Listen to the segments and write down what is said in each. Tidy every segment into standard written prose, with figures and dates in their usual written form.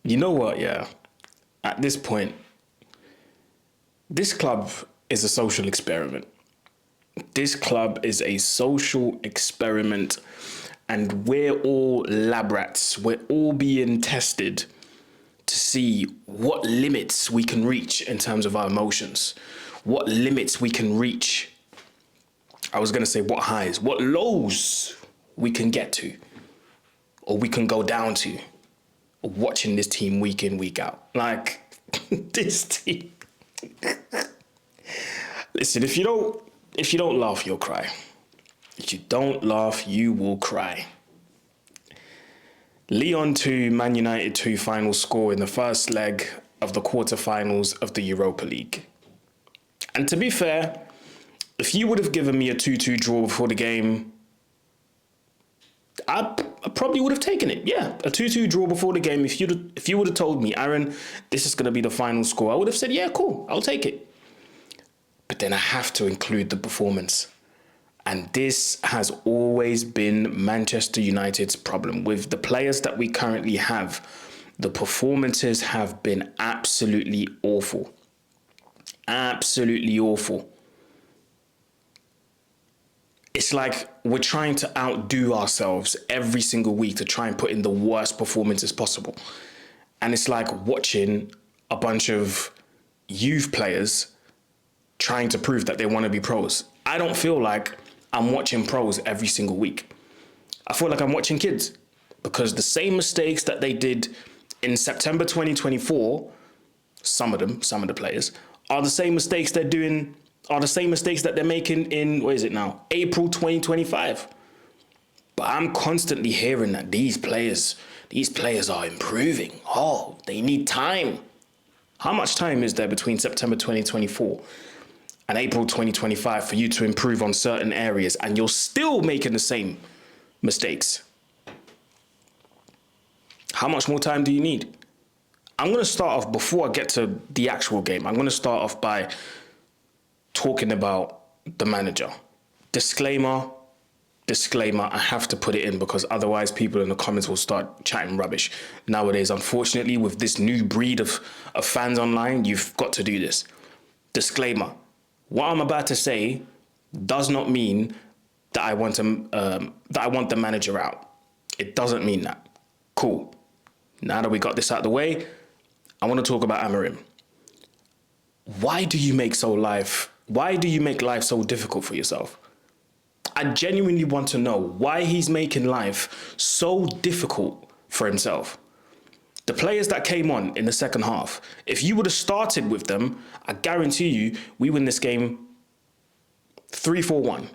You know what, yeah? At this point, this club is a social experiment. This club is a social experiment, and we're all lab rats. We're all being tested to see what limits we can reach in terms of our emotions, what limits we can reach. I was going to say what highs, what lows we can get to, or we can go down to, watching this team week in, week out. Like, this team. Listen, if you don't laugh, you'll cry. If you don't laugh, you will cry. Lyon 2, Man United 2 final score in the first leg of the quarterfinals of the Europa League. And to be fair, if you would have given me a 2-2 draw before the game, I probably would have taken it. Yeah, a 2-2 draw before the game. If you would have told me, Aaron, this is going to be the final score, I would have said, yeah, cool, I'll take it. But then I have to include the performance. And this has always been Manchester United's problem. With the players that we currently have, the performances have been absolutely awful. Absolutely awful. It's like we're trying to outdo ourselves every single week to try and put in the worst performances possible. And it's like watching a bunch of youth players trying to prove that they want to be pros. I don't feel like I'm watching pros every single week. I feel like I'm watching kids, because the same mistakes that they did in September 2024, some of the players, are the same mistakes they're doing, are the same mistakes that they're making in, what is it now, April 2025. But I'm constantly hearing that these players are improving. Oh, they need time. How much time is there between September 2024 and April 2025 for you to improve on certain areas, and you're still making the same mistakes? How much more time do you need? I'm going to start off, before I get to the actual game, I'm going to start off by talking about the manager. Disclaimer, I have to put it in because otherwise people in the comments will start chatting rubbish. Nowadays, unfortunately, with this new breed of fans online, you've got to do this. Disclaimer, what I'm about to say does not mean that I want the manager out. It doesn't mean that. Cool. Now that we got this out of the way, I want to talk about Amorim. Why do you make life so difficult for yourself? I genuinely want to know why he's making life so difficult for himself. The players that came on in the second half, if you would have started with them, I guarantee you we win this game 3-4-1.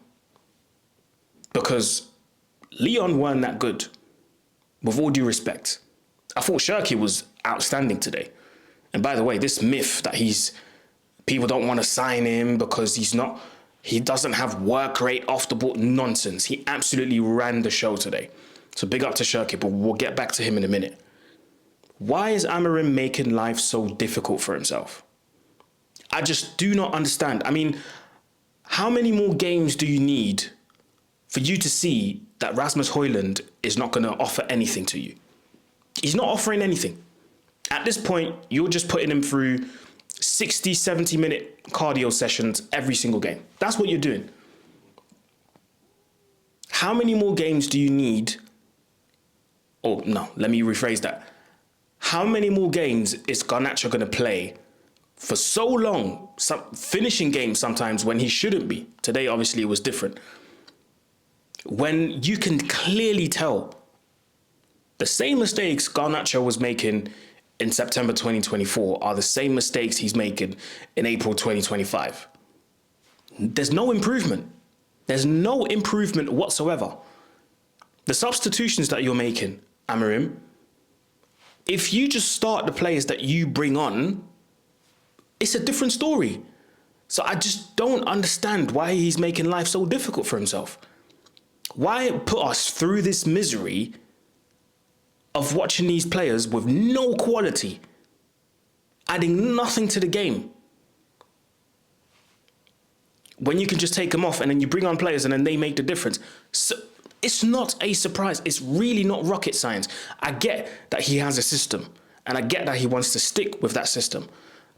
Because Lyon weren't that good, with all due respect. I thought Shirky was outstanding today. And by the way, this myth that people don't want to sign him because he doesn't have work rate off the ball, nonsense. He absolutely ran the show today. So big up to Shirky, but we'll get back to him in a minute. Why is Amorim making life so difficult for himself? I just do not understand. I mean, how many more games do you need for you to see that Rasmus Højlund is not going to offer anything to you? He's not offering anything. At this point, you're just putting him through 60, 70-minute cardio sessions every single game. That's what you're doing. How many more games do you need? Oh, no, let me rephrase that. How many more games is Garnacho going to play for so long, finishing games sometimes when he shouldn't be? Today, obviously, it was different. When you can clearly tell the same mistakes Garnacho was making in September 2024 are the same mistakes he's making in April 2025. There's no improvement. There's no improvement whatsoever. The substitutions that you're making, Amorim, if you just start the players that you bring on, it's a different story. So I just don't understand why he's making life so difficult for himself. Why put us through this misery of watching these players with no quality, adding nothing to the game, when you can just take them off and then you bring on players and then they make the difference? So it's not a surprise. It's really not rocket science. I get that he has a system and I get that he wants to stick with that system.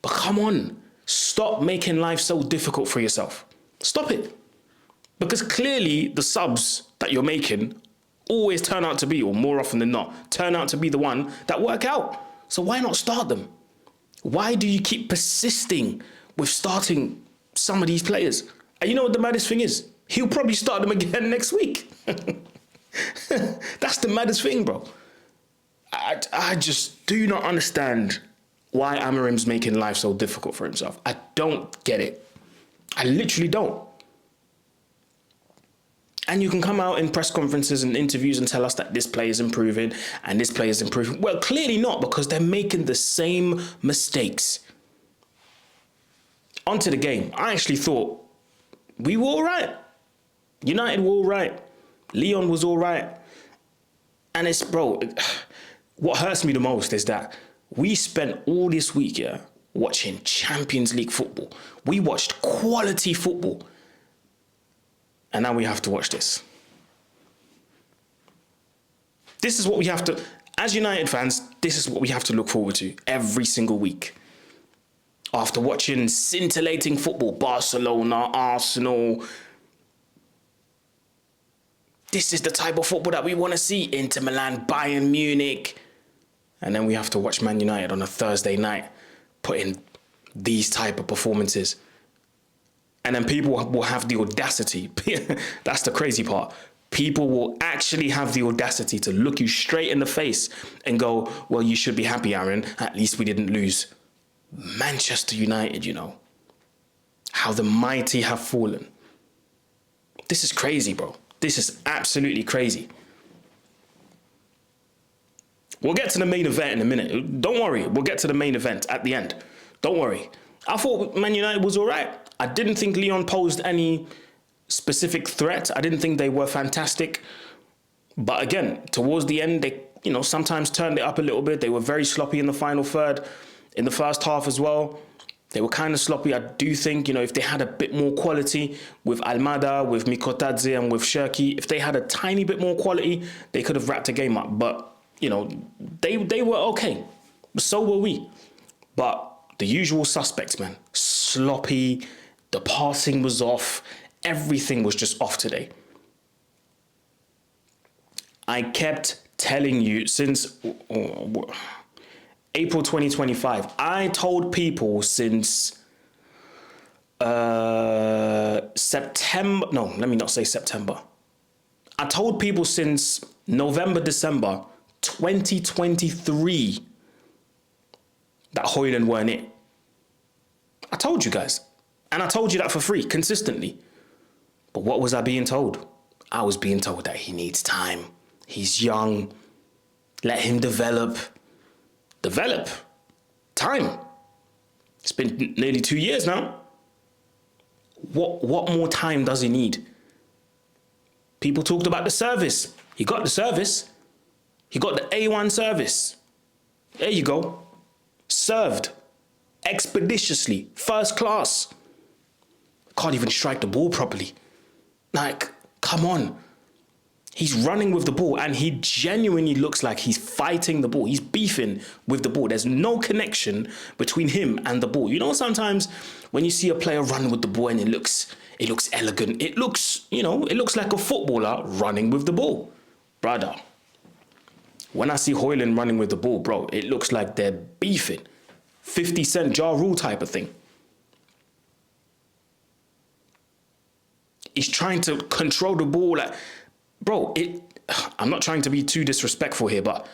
But come on, stop making life so difficult for yourself. Stop it. Because clearly the subs that you're making always turn out to be, or more often than not, turn out to be the one that work out. So why not start them? Why do you keep persisting with starting some of these players? And you know what the maddest thing is? He'll probably start them again next week. That's the maddest thing, bro. I just do not understand why Amarim's making life so difficult for himself. I don't get it. I literally don't. And you can come out in press conferences and interviews and tell us that this player is improving and this player is improving. Well, clearly not, because they're making the same mistakes. Onto the game. I actually thought we were all right. United were all right. Lyon was all right. And it's, bro, what hurts me the most is that we spent all this week, watching Champions League football. We watched quality football. And now we have to watch this. This is what we have to, as United fans, this is what we have to look forward to every single week. After watching scintillating football, Barcelona, Arsenal, this is the type of football that we want to see. Inter Milan, Bayern Munich. And then we have to watch Man United on a Thursday night, put in these type of performances. And then people will have the audacity. That's the crazy part. People will actually have the audacity to look you straight in the face and go, well, you should be happy, Aaron. At least we didn't lose. Manchester United, you know. How the mighty have fallen. This is crazy, bro. This is absolutely crazy. We'll get to the main event in a minute. Don't worry. We'll get to the main event at the end. Don't worry. I thought Man United was all right. I didn't think Lyon posed any specific threat. I didn't think they were fantastic. But again, towards the end, they, sometimes turned it up a little bit. They were very sloppy in the final third. In the first half as well, they were kind of sloppy. I do think, if they had a bit more quality with Almada, with Mikotadze and with Shirky, if they had a tiny bit more quality, they could have wrapped the game up. But, they were okay. So were we. But the usual suspects, man. Sloppy. The passing was off. Everything was just off today. I kept telling you since April 2025. I told people since September. No, let me not say September. I told people since November, December 2023 that Højlund weren't it. I told you guys. And I told you that for free, consistently. But what was I being told? I was being told that he needs time. He's young. Let him develop. Develop? Time. It's been nearly 2 years now. What more time does he need? People talked about the service. He got the service. He got the A1 service. There you go. Served. Expeditiously. First class. Can't even strike the ball properly. Like, come on. He's running with the ball and he genuinely looks like he's fighting the ball. He's beefing with the ball. There's no connection between him and the ball. Sometimes when you see a player run with the ball and it looks elegant. It looks like a footballer running with the ball. Brother, when I see Højlund running with the ball, bro, it looks like they're beefing. 50 Cent Ja Rule type of thing. He's trying to control the ball. Like, bro, I'm not trying to be too disrespectful here, but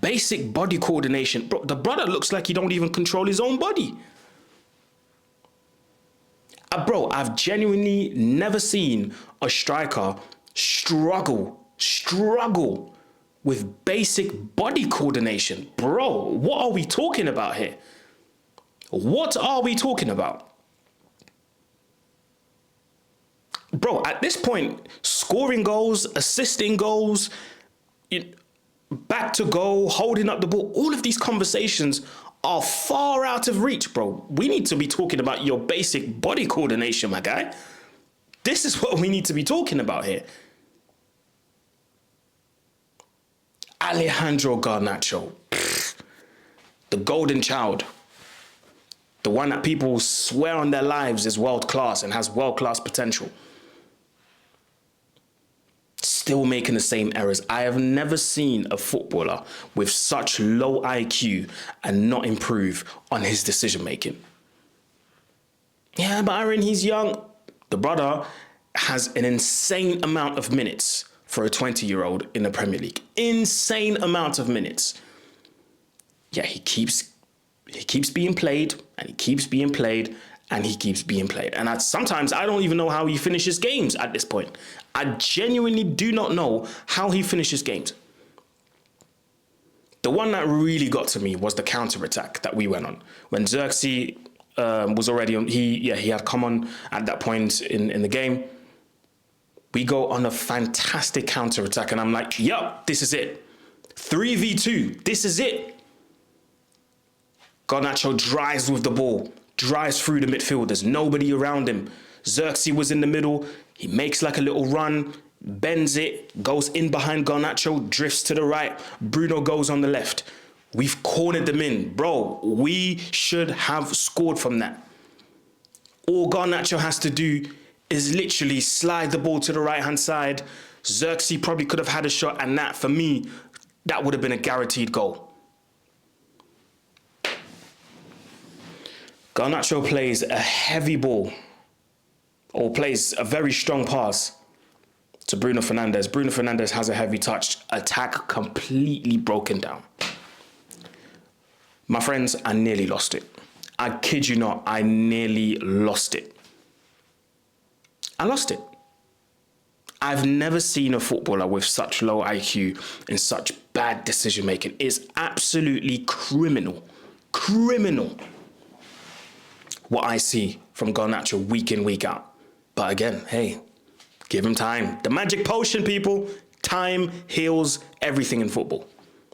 basic body coordination. Bro, the brother looks like he don't even control his own body. Bro, I've genuinely never seen a striker struggle with basic body coordination. Bro, what are we talking about here? What are we talking about? bro, at this point, scoring goals, assisting goals, back to goal, holding up the ball, all of these conversations are far out of reach, bro. We need to be talking about your basic body coordination, my guy. This is what we need to be talking about here. Alejandro Garnacho, the golden child, the one that people swear on their lives is world class and has world class potential. Still making the same errors. I have never seen a footballer with such low IQ and not improve on his decision making. Yeah, but Aaron, he's young. The brother has an insane amount of minutes for a 20-year-old in the Premier League. Insane amount of minutes. Yeah, he keeps being played, and he keeps being played, and he keeps being played. And sometimes I don't even know how he finishes games at this point. I genuinely do not know how he finishes games. The one that really got to me was the counter-attack that we went on. When Xerxes was already on, he had come on at that point in the game. We go on a fantastic counter-attack, and I'm like, yup, this is it. 3v2, this is it. Garnacho drives with the ball, drives through the midfield. There's nobody around him. Xerxes was in the middle. He makes like a little run, bends it, goes in behind Garnacho, drifts to the right. Bruno goes on the left. We've cornered them in. Bro, we should have scored from that. All Garnacho has to do is literally slide the ball to the right-hand side. Xerxes probably could have had a shot, and that, for me, that would have been a guaranteed goal. Garnacho plays a heavy ball, or plays a very strong pass to Bruno Fernandes. Bruno Fernandes has a heavy touch. Attack completely broken down. My friends, I nearly lost it. I kid you not, I nearly lost it. I lost it. I've never seen a footballer with such low IQ and such bad decision making. It's absolutely criminal. Criminal. What I see from Garnacho week in, week out. But again, hey, give him time. The magic potion, people. Time heals everything in football.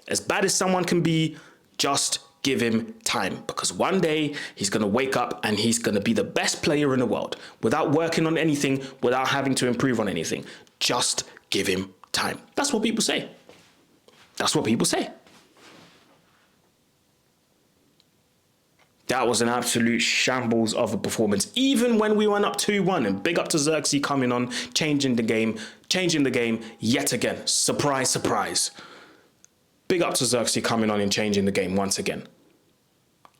As bad as someone can be, just give him time, because one day he's going to wake up and he's going to be the best player in the world without working on anything, without having to improve on anything. Just give him time. That's what people say. That's what people say. That was an absolute shambles of a performance. Even when we went up 2-1, and big up to Xerxes coming on, changing the game yet again. Surprise, surprise. Big up to Xerxes coming on and changing the game once again.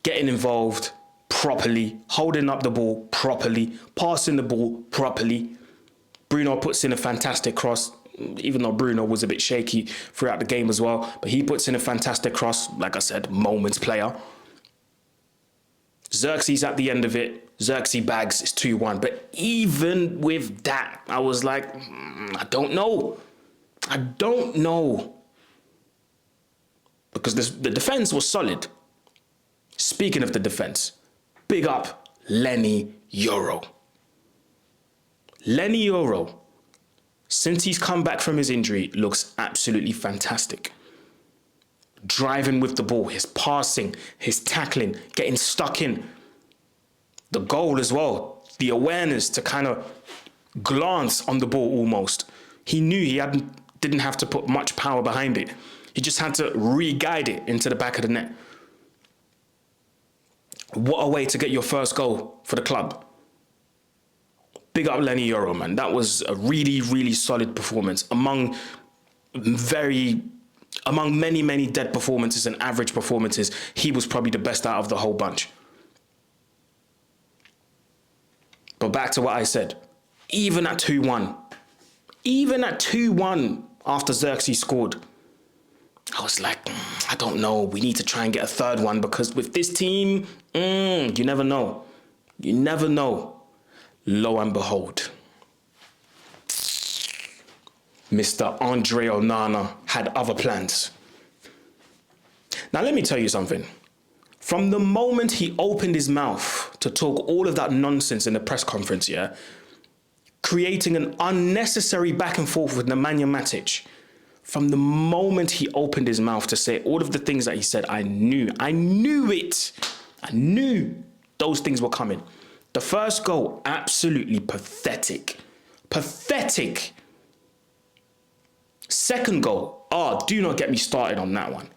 Getting involved properly, holding up the ball properly, passing the ball properly. Bruno puts in a fantastic cross, even though Bruno was a bit shaky throughout the game as well. But he puts in a fantastic cross, like I said, moments player. Xerxes at the end of it, Xerxes bags, it's 2-1. But even with that, I was like, I don't know. I don't know. Because the defense was solid. Speaking of the defense, big up Lenny Yoro. Lenny Yoro, since he's come back from his injury, looks absolutely fantastic. Driving with the ball, his passing, his tackling, getting stuck in. The goal as well, the awareness to kind of glance on the ball almost. He knew he didn't have to put much power behind it. He just had to re-guide it into the back of the net. What a way to get your first goal for the club. Big up Lenny Yoro, man. That was a really, really solid performance. Among many, many dead performances and average performances, he was probably the best out of the whole bunch. But back to what I said. Even at 2-1, after Xerxes scored, I was like, I don't know. We need to try and get a third one, because with this team, you never know. You never know. Lo and behold, Mr. Andre Onana had other plans. Now, let me tell you something. From the moment he opened his mouth to talk all of that nonsense in the press conference, yeah, creating an unnecessary back and forth with Nemanja Matic. From the moment he opened his mouth to say all of the things that he said, I knew it. I knew those things were coming. The first goal, absolutely pathetic. Pathetic. Second goal, do not get me started on that one.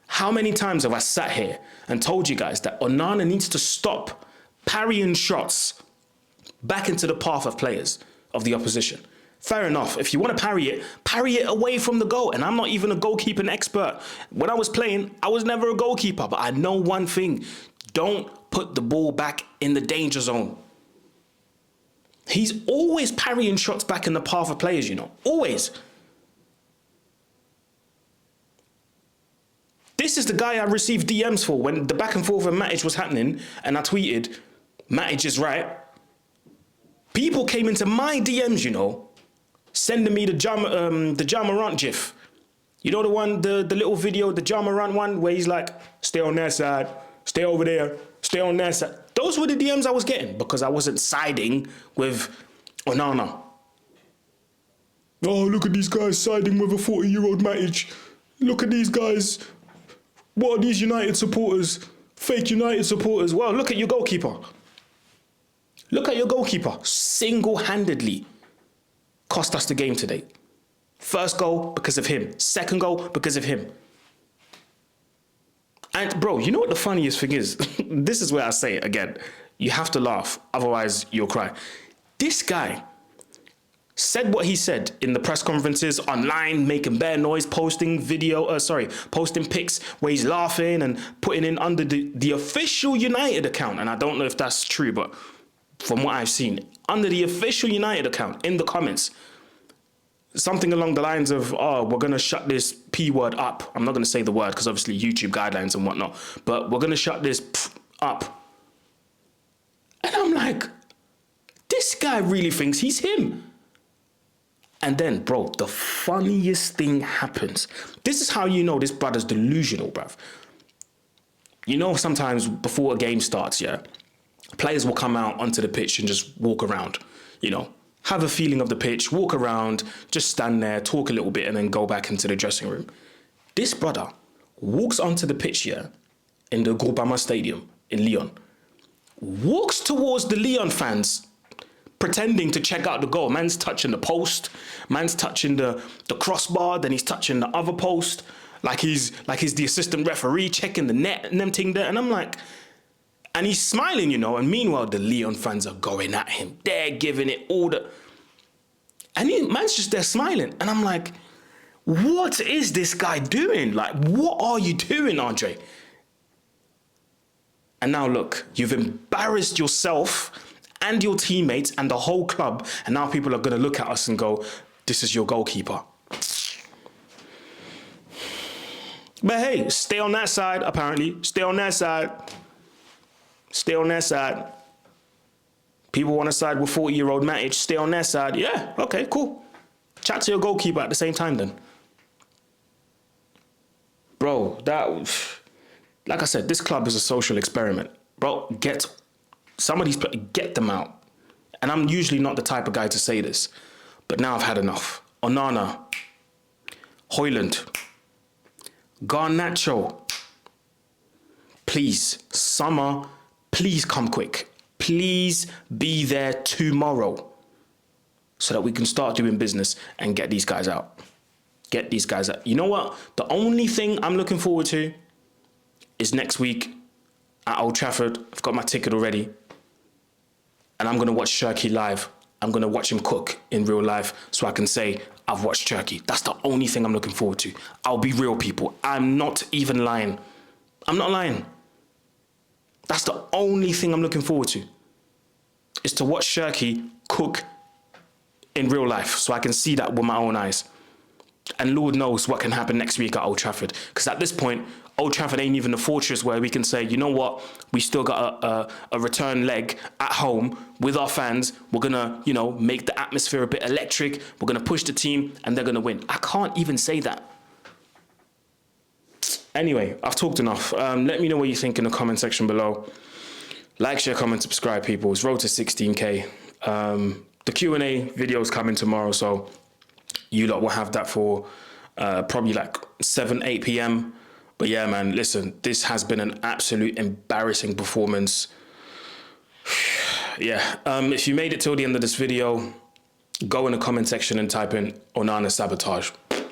How many times have I sat here and told you guys that Onana needs to stop parrying shots back into the path of players of the opposition? Fair enough. If you want to parry it away from the goal. And I'm not even a goalkeeping expert. When I was playing, I was never a goalkeeper. But I know one thing. Don't put the ball back in the danger zone. He's always parrying shots back in the path of players, you know. Always. This is the guy I received DMs for when the back and forth with Matic was happening. And I tweeted, Matic is right. People came into my DMs, you know, sending me the RANT gif. You know the one, the little video, the RANT one, where he's like, stay on their side, stay over there, stay on their side. Those were the DMs I was getting because I wasn't siding with Onana. Oh, look at these guys siding with a 40-year-old Matic. Look at these guys. What are these United supporters? Fake United supporters. Well, look at your goalkeeper. Look at your goalkeeper. Single-handedly cost us the game today. First goal because of him. Second goal because of him. And bro, you know what the funniest thing is? This is where I say it again. You have to laugh, otherwise you'll cry. This guy said what he said in the press conferences, online, making bare noise, posting pics where he's laughing and putting in under the official United account. And I don't know if that's true, but from what I've seen, under the official United account, in the comments, something along the lines of, we're going to shut this P word up. I'm not going to say the word because obviously YouTube guidelines and whatnot, but we're going to shut this up. And I'm like, this guy really thinks he's him. And then, bro, the funniest thing happens. This is how you know this brother's delusional, bruv. You know, sometimes before a game starts, yeah, players will come out onto the pitch and just walk around, you know, have a feeling of the pitch, walk around, just stand there, talk a little bit, and then go back into the dressing room. This brother walks onto the pitch here in the Groupama Stadium in Lyon, walks towards the Lyon fans, pretending to check out the goal. Man's touching the post, man's touching the crossbar, then he's touching the other post, like he's the assistant referee checking the net and them thing there. And I'm like, and he's smiling, you know, and meanwhile the Lyon fans are going at him. They're giving it all the... And man's just there smiling. And I'm like, what is this guy doing? Like, what are you doing, Andre? And now look, you've embarrassed yourself and your teammates and the whole club. And now people are going to look at us and go, this is your goalkeeper. But hey, stay on that side, apparently. Stay on that side. Stay on that side. People want to side with 40-year-old Matic. Stay on that side. Yeah, okay, cool. Chat to your goalkeeper at the same time then. Bro, like I said, this club is a social experiment. Bro, get them out. And I'm usually not the type of guy to say this, but now I've had enough. Onana, Højlund, Garnacho, please, summer, please come quick. Please be there tomorrow so that we can start doing business and get these guys out. Get these guys out. You know what? The only thing I'm looking forward to is next week at Old Trafford. I've got my ticket already. And I'm going to watch Cherki live. I'm going to watch him cook in real life so I can say I've watched Cherki. That's the only thing I'm looking forward to. I'll be real, people. I'm not even lying. I'm not lying. That's the only thing I'm looking forward to, is to watch Cherki cook in real life so I can see that with my own eyes. And Lord knows what can happen next week at Old Trafford. Because at this point, Old Trafford ain't even a fortress where we can say, you know what, we still got a return leg at home with our fans. We're going to, you know, make the atmosphere a bit electric. We're going to push the team and they're going to win. I can't even say that. Anyway, I've talked enough. Let me know what you think in the comment section below. Like, share, comment, subscribe, people. It's road to 16K. the Q&A video is coming tomorrow, so you lot will have that for probably like 7, 8 p.m. But yeah, man, listen, this has been an absolute embarrassing performance. Yeah, if you made it till the end of this video, go in the comment section and type in Onana sabotage.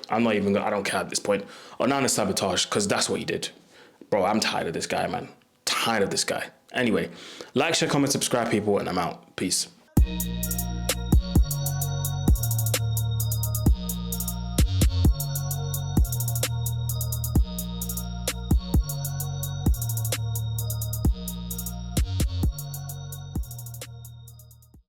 I don't care at this point. Onana sabotage, because that's what he did. Bro, I'm tired of this guy, man. Tired of this guy. Anyway, like, share, comment, subscribe, people, and I'm out. Peace.